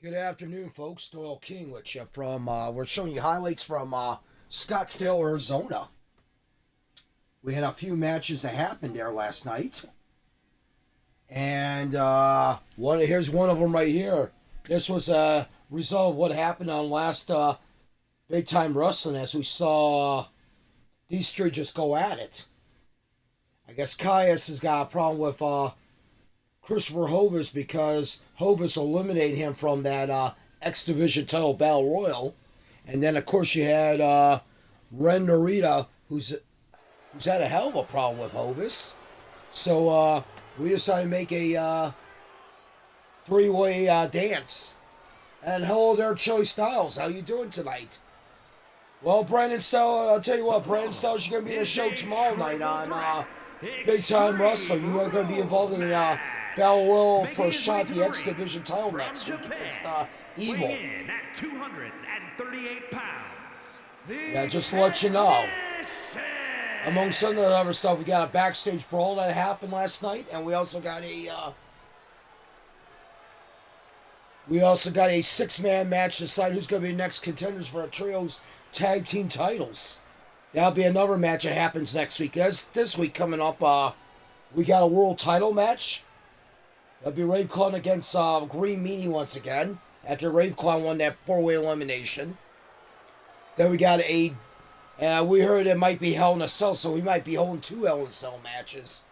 Good afternoon, folks. Doyle King with you from. We're showing you highlights from Scottsdale, Arizona. We had a few matches that happened there last night, and here's one of them right here. This was a result of what happened on last big time wrestling, as we saw these three just go at it. I guess Caius has got a problem with Christopher Hovis because Hovis eliminated him from that X Division title battle royal, and then of course you had Ren Narita, who's had a hell of a problem with Hovis. So we decided to make a three-way dance. And hello there, Chili Styles. How you doing tonight? Well, Brandon Styles, I'll tell you what, Brandon Styles, you're going to be in a show tomorrow night on Big Time Wrestling. You are going to be involved in Battle Royal for a shot at the X Division title next week against Evil. At 238 pounds. Yeah, just to let you know. Among some of the other stuff, we got a backstage brawl that happened last night, and we also got a six-man match to decide who's going to be the next contenders for our trios tag team titles. That'll be another match that happens next week. This week coming up, we got a world title match. That'll be Rave Clown against Green Meanie once again, after Rave Clown won that four-way elimination. Then we got we heard it might be Hell in a Cell, so we might be holding two Hell in a Cell matches.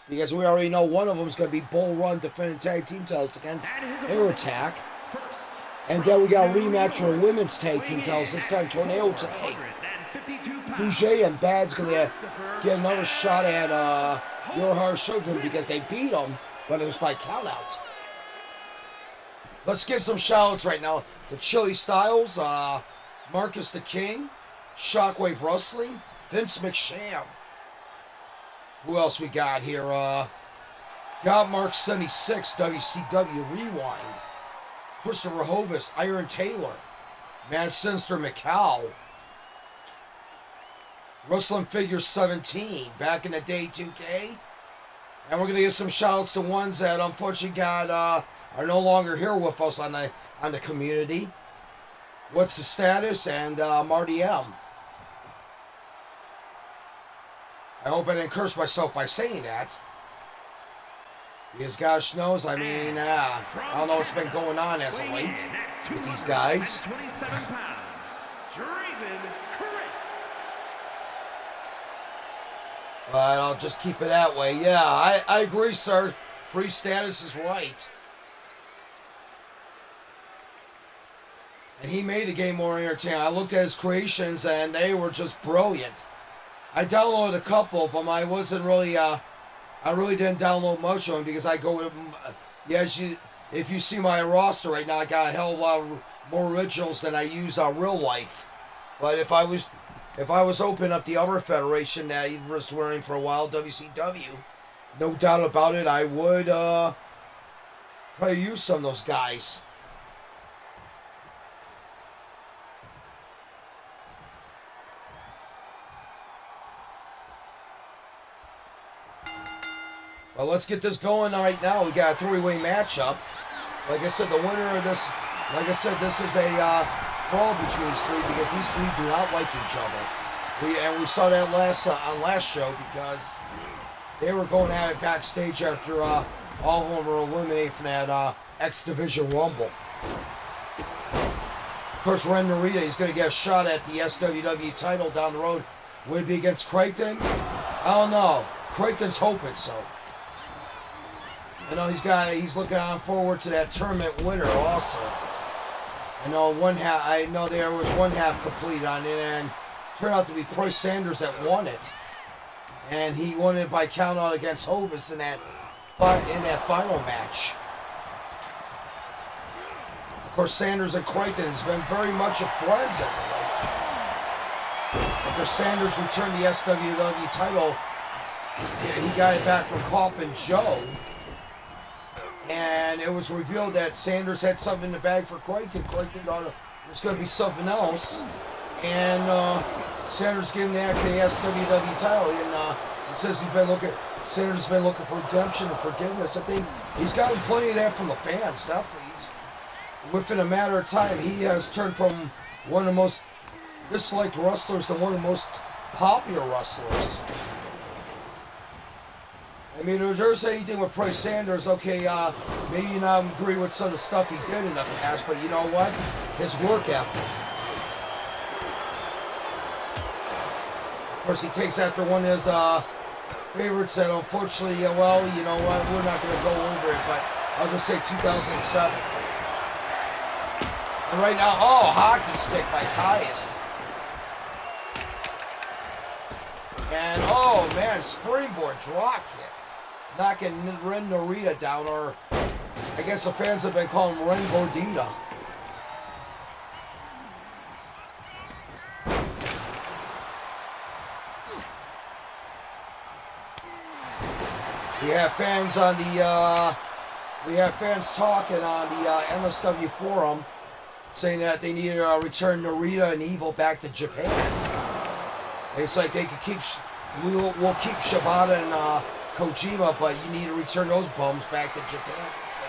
Because we already know one of them is going to be Bull Run defending tag team titles against Air Attack. And then we got a rematch for women's tag team titles, this time Tornado Tag. Boucher and Bad's going to get another shot at Your Heart Shogun because they beat them, but it was by countout. Let's give some shout-outs right now to Chili Styles, Marcus the King, Shockwave Wrestling, Vince McSham. Who else we got here? Got Mark 76, WCW Rewind. Christopher Hovis, Iron Taylor. Mad Sinister Macau. Wrestling Figure 17, back in the day 2K. And we're going to give some shout-outs to ones that unfortunately are no longer here with us on the community. What's the Status and Marty M. I hope I didn't curse myself by saying that. Because gosh knows, I mean, I don't know what's been going on as of late with these guys. But I'll just keep it that way. Yeah, I agree, sir. Free Status is right. And he made the game more entertaining. I looked at his creations and they were just brilliant. I downloaded a couple of them. I really didn't download much of them because I go with them. Yeah, if you see my roster right now, I got a hell of a lot more originals than I use on real life. But if I was opening up the other federation that he was wearing for a while, WCW, no doubt about it, I would probably use some of those guys. Well, let's get this going right now. We got a three-way matchup. Like I said, the winner of this, this is a brawl between these three because these three do not like each other. We saw that on last show because they were going at it backstage after all of them were eliminated from that X Division Rumble. Of course, Ren Narita, he's going to get a shot at the SWW title down the road. Would it be against Creighton? I don't know. Creighton's hoping so. I know he's looking on forward to that tournament winner also. I know there was one half completed on it, and it turned out to be Price Sanders that won it. And he won it by countout against Hovis in that final match. Of course, Sanders and Creighton has been very much of friends as of late. After Sanders returned the SWW title, he got it back from Coffin Joe. And it was revealed that Sanders had something in the bag for Creighton. Creighton thought it was going to be something else. And Sanders gave him the SWW title. And it says Sanders has been looking for redemption and forgiveness. I think he's gotten plenty of that from the fans, definitely. within a matter of time, he has turned from one of the most disliked wrestlers to one of the most popular wrestlers. I mean, if there's anything with Price Sanders, okay, maybe you not agree with some of the stuff he did in the past, but you know what? His work ethic. Of course, he takes after one of his favorites that unfortunately, well, you know what? We're not going to go over it, but I'll just say 2007. And right now, oh, hockey stick by Caius. And, oh, man, springboard drop kick. Knocking Ren Narita down, or I guess the fans have been calling him Ren Gordita. We have fans on the, we have fans talking on the MSW forum saying that they need to return Narita and Evil back to Japan. It's like they could keep, we'll keep Shibata and Kojima, but you need to return those bums back to Japan. So,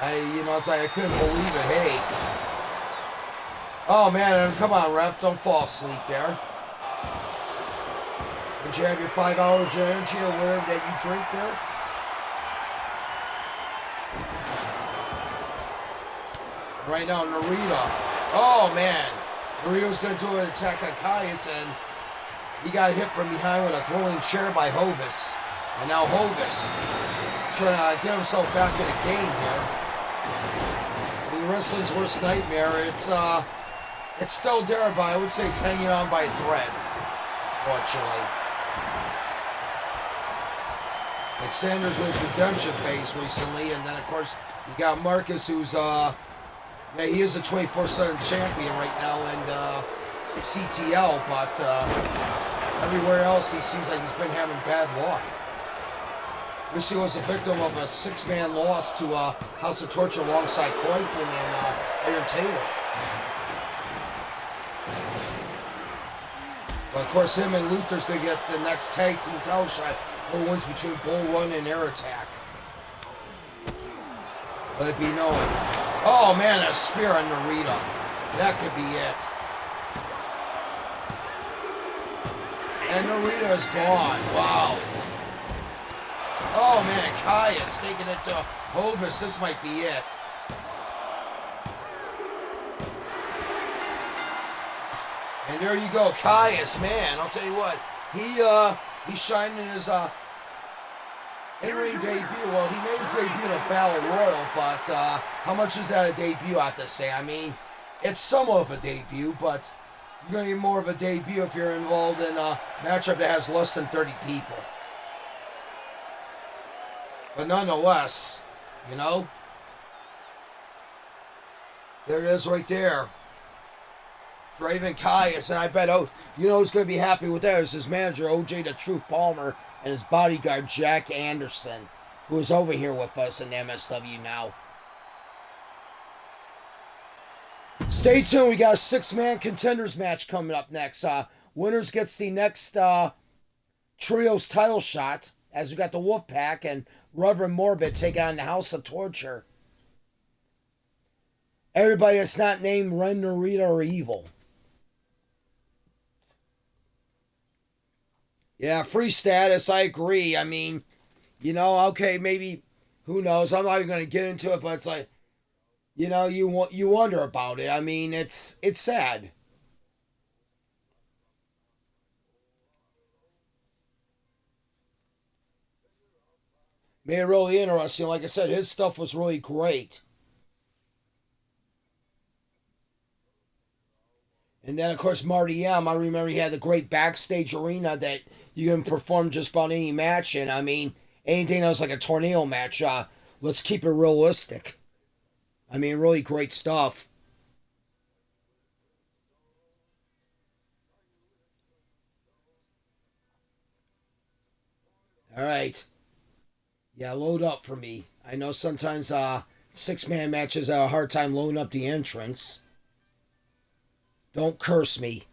it's like I couldn't believe it. Hey, oh man, come on, ref, don't fall asleep there. Did you have your 5-hour energy or whatever that you drink there? Right now, Narita. Oh man, Narita's gonna do an attack on Caius, and he got hit from behind with a throwing chair by Hovis. And now Hovis trying to get himself back in the game here. I mean, wrestling's worst nightmare. It's still there, but I would say it's hanging on by a thread, fortunately. Like Sanders was redemption phase recently, and then of course you got Marcus, who's yeah, he is a 24/7 champion right now in CTL, but everywhere else he seems like he's been having bad luck. Rishi was a victim of a 6-man loss to House of Torture alongside Clayton and Aaron Taylor. But of course, him and Luther's going to get the next tag team title shot, or wins between Bull Run and Air Attack. Let it be known. Oh man, a spear on Narita. That could be it. And Narita is gone. Wow. Oh man, Caius taking it to Hovis. This might be it. And there you go, Caius, man. I'll tell you what, he's shining his in-ring debut. Well, he made his debut in a Battle Royal, but how much is that a debut? I have to say. I mean, it's somewhat of a debut, but you're gonna get more of a debut if you're involved in a matchup that has less than 30 people. But nonetheless, you know, there it is right there. Draven Caius, and I bet, you know who's going to be happy with that is his manager, OJ the Truth Palmer, and his bodyguard, Jack Anderson, who is over here with us in MSW now. Stay tuned, we got a 6-man contenders match coming up next. Winners gets the next Trios title shot, as we got the Wolfpack and Reverend Morbid take on the House of Torture. Everybody that's not named Ren, Narita, or Evil. Yeah, free status, I agree. I mean, you know, okay, maybe, who knows? I'm not even going to get into it, but it's like, you know, you wonder about it. I mean, it's sad. Made it really interesting. Like I said, his stuff was really great. And then, of course, Marty M. I remember he had the great backstage arena that you can perform just about any match in. I mean, anything that was like a tornado match, let's keep it realistic. I mean, really great stuff. All right. Yeah, load up for me. I know sometimes 6-man matches have a hard time loading up the entrance. Don't curse me.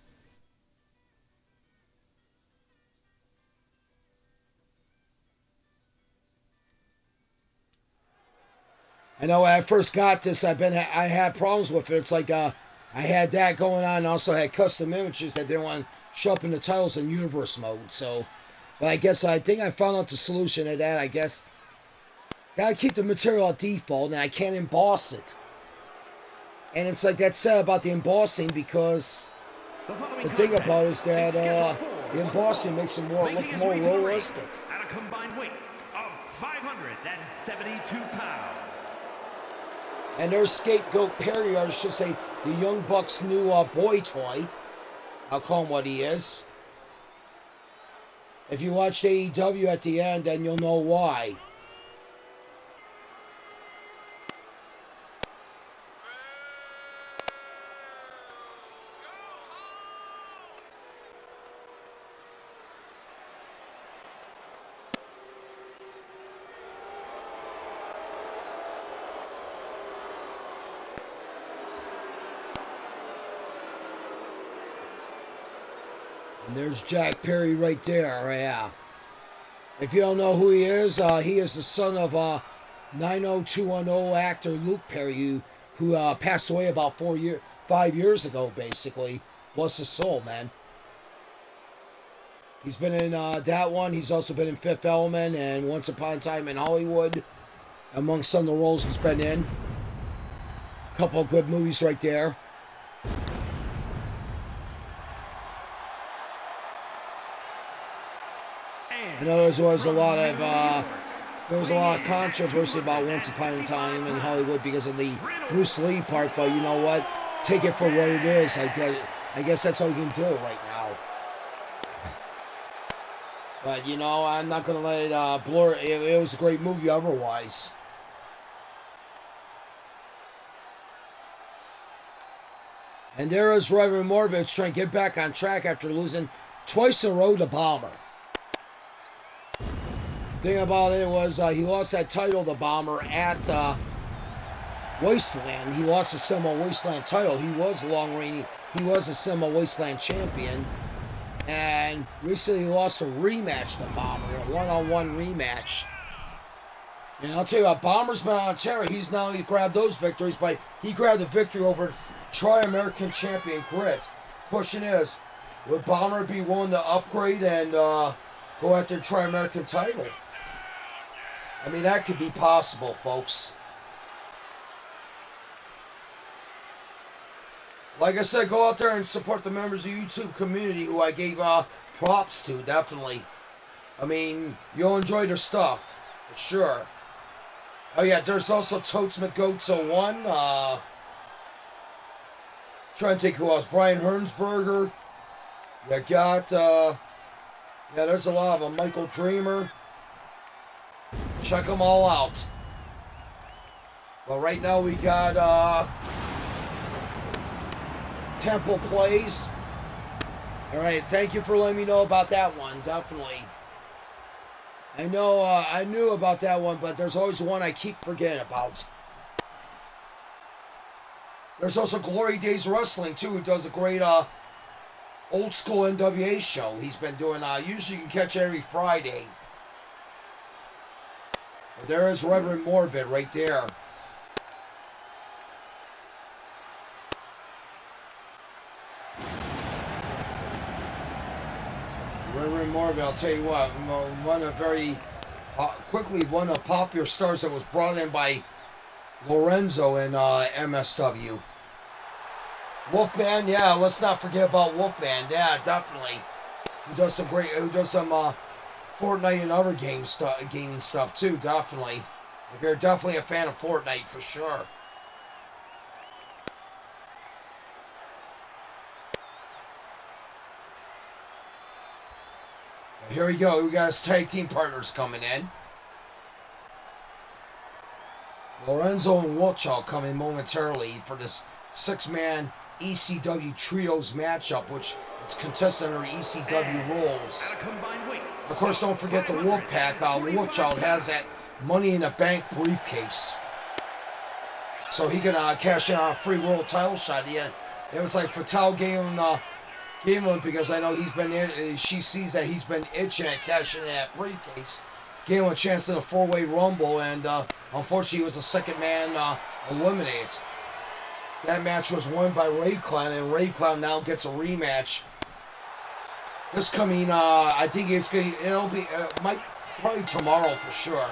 I know when I first got this, I had problems with it. It's like I had that going on, and also had custom images that didn't want to show up in the titles in universe mode. So, but I think I found out the solution to that. I guess gotta keep the material at default, and I can't emboss it. And it's like that said about the embossing, because the thing about it is that the embossing makes it look more realistic. At a combined weight of 572 pounds. And there's Scapegoat Perry, or I should say, the Young Bucks' new boy toy. I'll call him what he is. If you watch AEW at the end, then you'll know why. And there's Jack Perry right there, yeah. If you don't know who he is the son of 90210 actor Luke Perry, who passed away about 5 years ago, basically. Bless his soul, man. He's been in that one. He's also been in Fifth Element and Once Upon a Time in Hollywood, among some of the roles he's been in. A couple of good movies right there. I know there was a lot of controversy about Once Upon a Time in Hollywood because of the Bruce Lee part, but you know what? Take it for what it is. I guess that's all you can do right now. But you know, I'm not gonna let it blur. It was a great movie otherwise. And there is Reverend Morbidge trying to get back on track after losing twice in a row to Bomber. The thing about it was he lost that title to Bomber at Wasteland. He lost the Cinema Wasteland title. He was he was a Cinema Wasteland champion. And recently he lost a rematch to Bomber, a one-on-one rematch. And I'll tell you what, Bomber's been on a tear. He's not only grabbed those victories, but he grabbed the victory over Tri-American Champion Grit. Question is, would Bomber be willing to upgrade and go after the Tri-American title? I mean, that could be possible, folks. Like I said, go out there and support the members of the YouTube community who I gave props to, definitely. I mean, you'll enjoy their stuff, for sure. Oh yeah, there's also Totes McGoats 01. Trying to think who else. Brian Hernsberger. You got, yeah, there's a lot of them. Michael Dreamer. Check them all out. Well, right now we got Temple Plays. Alright, thank you for letting me know about that one, definitely. I know I knew about that one, but there's always one I keep forgetting about. There's also Glory Days Wrestling, too, who does a great old school NWA show. He's been doing, usually you can catch it every Friday. But there is Reverend Morbid right there. Reverend Morbid, I'll tell you what, one of popular stars that was brought in by Lorenzo in MSW. Wolfman, yeah, let's not forget about Wolfman, yeah, definitely. Who does some Fortnite and other gaming stuff too, definitely. If you're definitely a fan of Fortnite, for sure. Here we go. We got his tag team partners coming in. Lorenzo and Wilchow coming momentarily for this 6-man ECW Trios matchup, which is contested under ECW rules. Of course, don't forget the Wolfpack. Wilchow has that Money in the Bank briefcase, so he can cash in on a free world title shot. Yeah, it was like Fatal gave him because I know she sees that he's been itching at cashing in that briefcase. gave him a chance in a 4-way rumble, and unfortunately he was the second man eliminated. That match was won by Ray Clown, and Ray Clown now gets a rematch. This coming, I think it'll be, probably tomorrow for sure.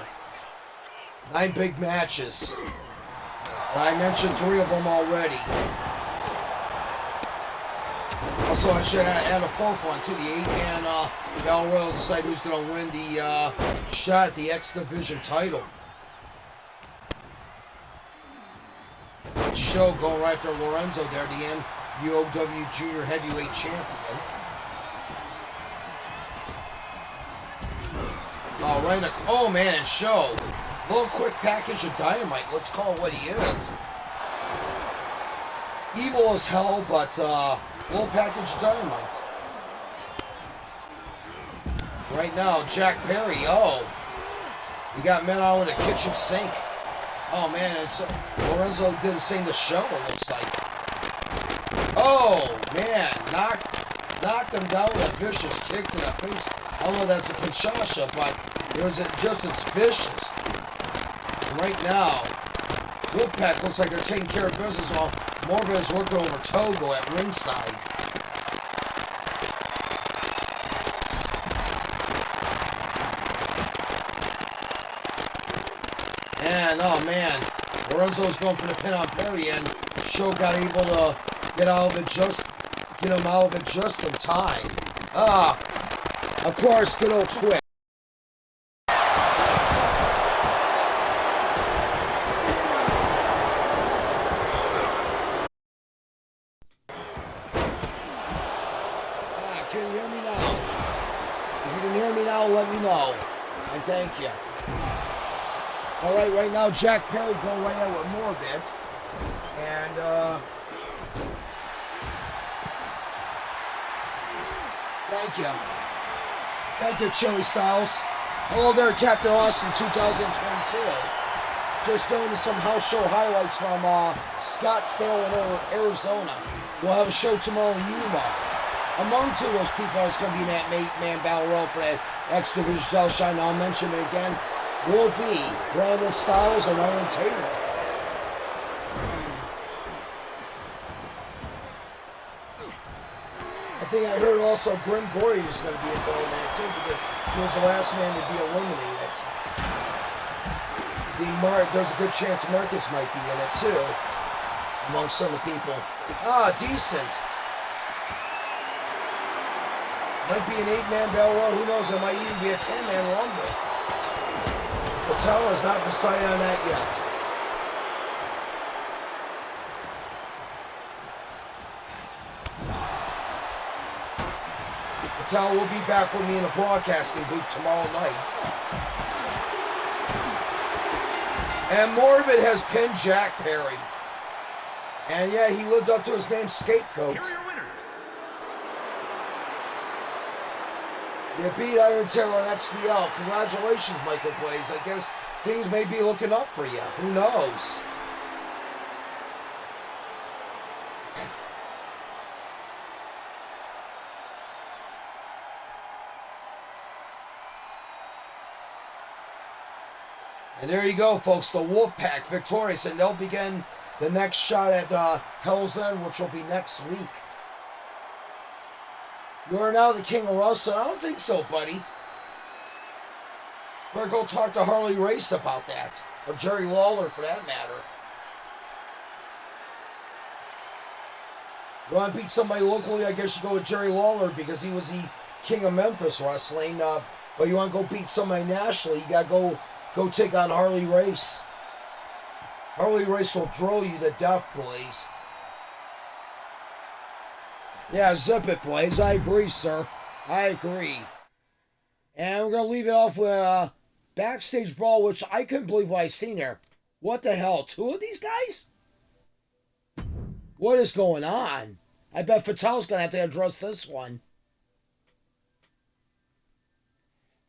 9 big matches. And I mentioned 3 of them already. Also, I should add a 4th one to the 8-man Battle Royal to decide who's going to win the shot at the X Division title. Show going right to Lorenzo there, the MUOW Junior Heavyweight Champion. Oh, right. Oh, man, and Show. Little quick package of dynamite. Let's call it what he is. Evil as hell, but little package of dynamite. Right now, Jack Perry. Oh, we got men out in the kitchen sink. Oh man, it's Lorenzo did the same to Show. It looks like. Oh man, knocked him down with a vicious kick to the face. I don't know if that's a Kinshasa, but it was just as vicious. Right now, Wolfpack looks like they're taking care of business while Morbid is working over Togo at ringside. And, oh man, Lorenzo's going for the pin on Perry, and Show got able to get him out of it just in time. Of course, good old Twitch. Can you hear me now? If you can hear me now, let me know. And thank you. Alright, right now, Jack Perry going right out with Morbid. And, thank you. Thank you, Chili Styles. Hello there, Captain Austin 2022. Just going to some house show highlights from Scottsdale in Arizona. We'll have a show tomorrow in Yuma. Among 2 of those people that's going to be in that 8-man battle royal for that X Division title shot, and I'll mention it again, will be Brandon Styles and Iron Taylor. I think I heard also Grim Gory is going to be involved in it too, because he was the last man to be eliminated. There's a good chance Marcus might be in it too, among some of the people. Decent. Might be an 8-man battle royal. Who knows? It might even be a 10-man rumble. Patel has not decided on that yet. Patel will be back with me in a broadcasting booth tomorrow night. And Morbid has pinned Jack Perry. And yeah, he lived up to his name, Scapegoat. You beat Iron Terror on XBL. Congratulations, Michael Blaze. I guess things may be looking up for you. Who knows? And there you go, folks. The Wolfpack victorious, and they'll begin the next shot at Hell's End, which will be next week. You are now the king of wrestling. I don't think so, buddy. Better go talk to Harley Race about that. Or Jerry Lawler, for that matter. You want to beat somebody locally, I guess you go with Jerry Lawler, because he was the king of Memphis wrestling. But you want to go beat somebody nationally, you got to go take on Harley Race. Harley Race will drill you to death, Blaze. Yeah, zip it, Blaze. I agree, sir. I agree. And we're going to leave it off with a backstage brawl, which I couldn't believe what I seen there. What the hell? 2 of these guys? What is going on? I bet Fatale's going to have to address this one.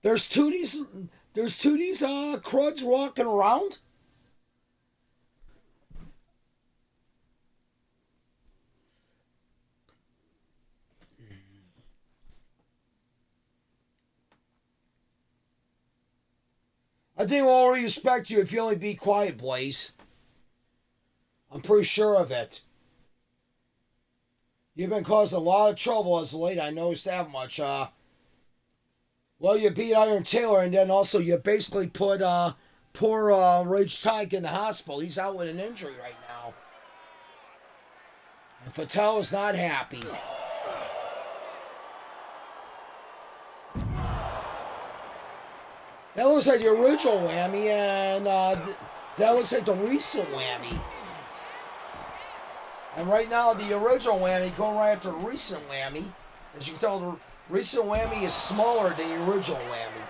There's two of these cruds walking around? I think we'll only respect you if you only be quiet, Blaze. I'm pretty sure of it. You've been causing a lot of trouble as of late. I noticed that much. Well, you beat Iron Taylor, and then also you basically put poor Rage Tank in the hospital. He's out with an injury right now. And Fatale is not happy. That looks like the original whammy, and that looks like the recent whammy. And right now, the original whammy going right after the recent whammy. As you can tell, the recent whammy is smaller than the original whammy.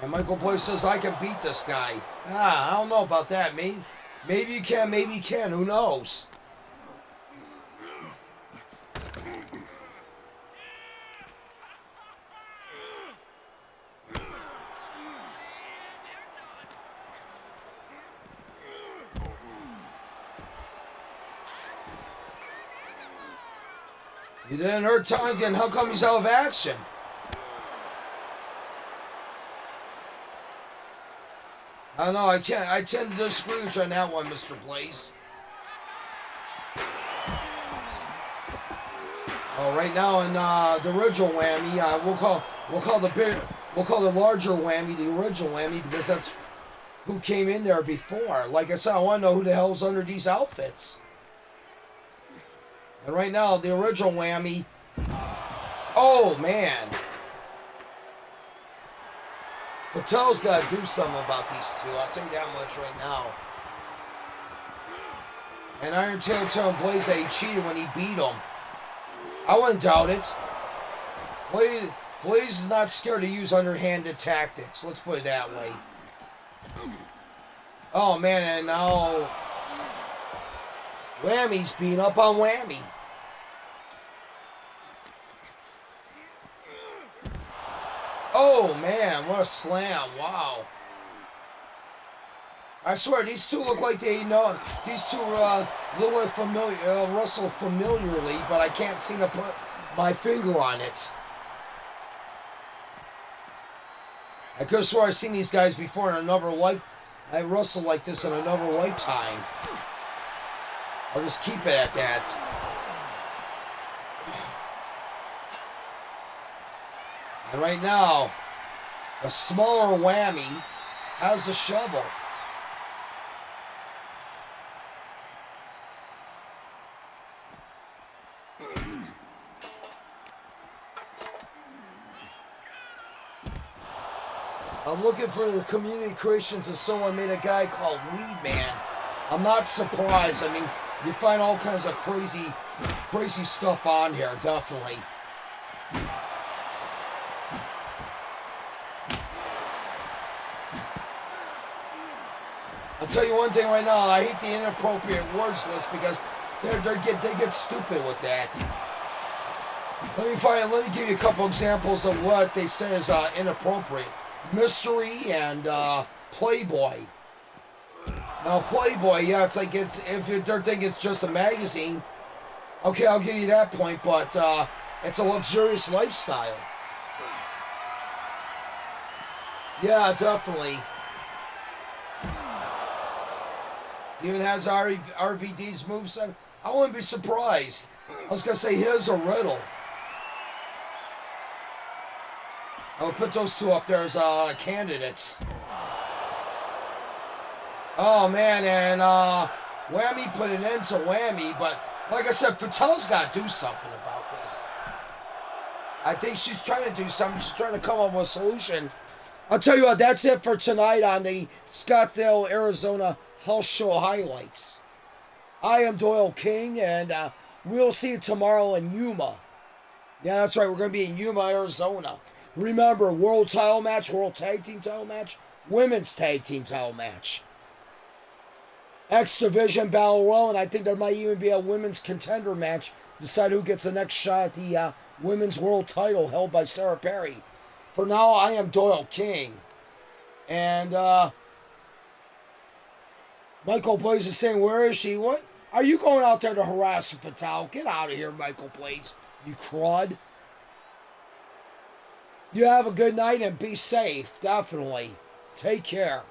And Michael Blaze says, I can beat this guy. I don't know about that. Maybe you can, maybe you can. Who knows? You didn't hurt Tongan. How come he's out of action? I don't know. I tend to disagree with you on that one, Mr. Blaze. Oh, right now in the original whammy, we'll call the larger whammy the original whammy because that's who came in there before. Like I said, I want to know who the hell's under these outfits. And right now, the original whammy. Oh man. Fatale's got to do something about these two. I'll tell you that much right now. And Iron Taylor told Blaze that he cheated when he beat him. I wouldn't doubt it. Blaze is not scared to use underhanded tactics. Let's put it that way. Oh man, and now Whammy's beating up on Whammy. Oh man, what a slam! Wow. I swear, these two look like they know. These two look like wrestle familiarly, but I can't seem to put my finger on it. I could have swore I've seen these guys before in another life. I wrestled like this in another lifetime. I'll just keep it at that. And right now, a smaller Whammy has a shovel. I'm looking for the community creations of someone made a guy called Weed Man. I'm not surprised. I mean, you find all kinds of crazy stuff on here, definitely. I'll tell you one thing right now. I hate the inappropriate words list because they get stupid with that. Let me give you a couple examples of what they say is inappropriate. Mystery and Playboy. Now Playboy, yeah, it's like if they're thinking it's just a magazine, okay, I'll give you that point, but it's a luxurious lifestyle. Yeah, definitely. Even has RVD's moveset. I wouldn't be surprised. I was gonna say his or Riddle. I would put those two up there as candidates. Oh man, and Whammy put an end to Whammy, but like I said, Fatale's got to do something about this. I think she's trying to do something. She's trying to come up with a solution. I'll tell you what, that's it for tonight on the Scottsdale, Arizona House Show highlights. I am Doyle King, and we'll see you tomorrow in Yuma. Yeah, that's right. We're going to be in Yuma, Arizona. Remember, World Title Match, World Tag Team Title Match, Women's Tag Team Title Match. X Division Battle Royal, and I think there might even be a Women's Contender match. Decide who gets the next shot at the Women's World Title held by Sarah Perry. For now, I am Doyle King. And Michael Blaze is saying, where is she? What? Are you going out there to harass Fatale? Get out of here, Michael Blaze. You crud. You have a good night and be safe, definitely. Take care.